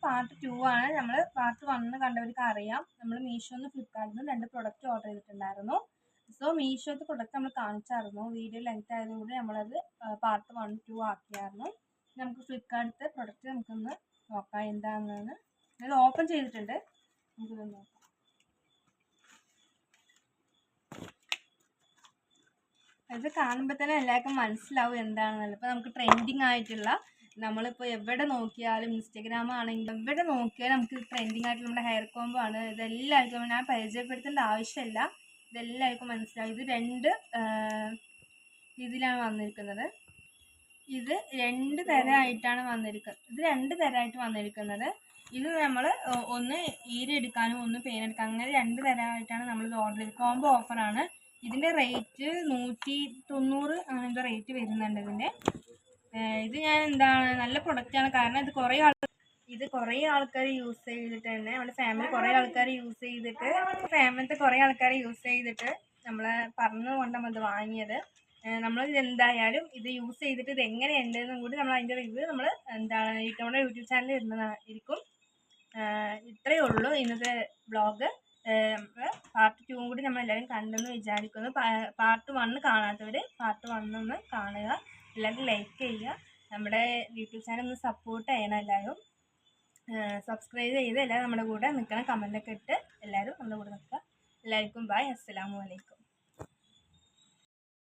Part 2 ആണ്. നമ്മൾ part 1 കണ്ടവർക്ക് അറിയാം. നമ്മൾ മീഷോന്ന് ഫ്ലിപ്കാർട്ടിൽ നിന്ന് 2 പ്രൊഡക്റ്റ് ഓർഡർ ചെയ്തിട്ടുണ്ടായിരുന്നു. സോ മീഷോത്തെ പ്രൊഡക്റ്റ് നമ്മൾ കാണിച്ചായിരുന്നു. വീഡിയോ ലെങ്ത് ആയതുകൊണ്ട് നമ്മളത് പാർട്ട് 1, 2 ആക്കിയായിരുന്നു. നമുക്ക് ഫ്ലിപ്കാർട്ടിലത്തെ പ്രൊഡക്റ്റ് നമുക്കൊന്ന് നോക്കാം എന്താണെന്ന്. അത് ഓപ്പൺ ചെയ്തിട്ടുണ്ട്, നമുക്കിത് നോക്കാം. ഇത് കാണുമ്പോൾ തന്നെ എല്ലാവർക്കും മനസ്സിലാവും എന്താണെന്നുള്ളത്. ഇപ്പോൾ നമുക്ക് ട്രെൻഡിങ് ആയിട്ടുള്ള, നമ്മളിപ്പോൾ എവിടെ നോക്കിയാലും ഇൻസ്റ്റഗ്രാം ആണെങ്കിലും എവിടെ നോക്കിയാലും നമുക്ക് ട്രെൻഡിങ് ആയിട്ട് നമ്മുടെ ഹെയർ കോംബോ ആണ്. ഇതെല്ലാവർക്കും ഞാൻ പരിചയപ്പെടുത്തേണ്ട ആവശ്യമില്ല, ഇതെല്ലാവർക്കും മനസ്സിലാവും. ഇത് 2 രീതിയിലാണ് വന്നിരിക്കുന്നത്. ഇത് 2 തരമായിട്ടാണ് വന്നിരിക്കുന്നത്. ഇത് നമ്മൾ ഒന്ന് ഈരെടുക്കാനും ഒന്ന് പെയിനെടുക്കാനും അങ്ങനെ 2 തരമായിട്ടാണ് നമ്മളിത് ഓർഡർ ചെയ്തത്. കോംബോ ഓഫറാണ്. ഇതിൻ്റെ റേറ്റ് 190 അങ്ങനത്തെ റേറ്റ് വരുന്നുണ്ട് ഇതിൻ്റെ. ഇത് ഞാൻ നല്ല പ്രൊഡക്റ്റാണ്. കാരണം ഇത് കുറേ ആൾക്കാർ യൂസ് ചെയ്തിട്ട് തന്നെ, നമ്മുടെ ഫാമിലി കുറേ ആൾക്കാർ യൂസ് ചെയ്തിട്ട് നമ്മളെ പറഞ്ഞുകൊണ്ട് നമ്മളത് വാങ്ങിയത്. നമ്മൾ എന്തായാലും ഇത് യൂസ് ചെയ്തിട്ട് ഇത് എങ്ങനെയുണ്ടെന്നും കൂടി നമ്മൾ അതിൻ്റെ റിവ്യൂ നമ്മൾ നമ്മുടെ യൂട്യൂബ് ചാനലിൽ ഇടുന്നതായിരിക്കും. ഇത്രയേ ഉള്ളൂ ഇന്നത്തെ വ്ളോഗ്. പാർട്ട് 2 കൂടി നമ്മളെല്ലാവരും കണ്ടെന്ന് വിചാരിക്കുന്നു. പാർട്ട് 1 കാണാത്തവർ പാർട്ട് 1 ഒന്ന് കാണുക. എല്ലാവരും ലൈക്ക് ചെയ്യുക. നമ്മുടെ യൂട്യൂബ് ചാനൽ ഒന്ന് സപ്പോർട്ട് ചെയ്യണം. എല്ലാവരും സബ്സ്ക്രൈബ് ചെയ്ത് എല്ലാവരും നമ്മുടെ കൂടെ നിൽക്കണം. കമൻറ്റൊക്കെ ഇട്ട് എല്ലാവരും നമ്മുടെ കൂടെ നിൽക്കുക. എല്ലാവർക്കും ബൈ. അസ്സലാമു അലൈക്കും.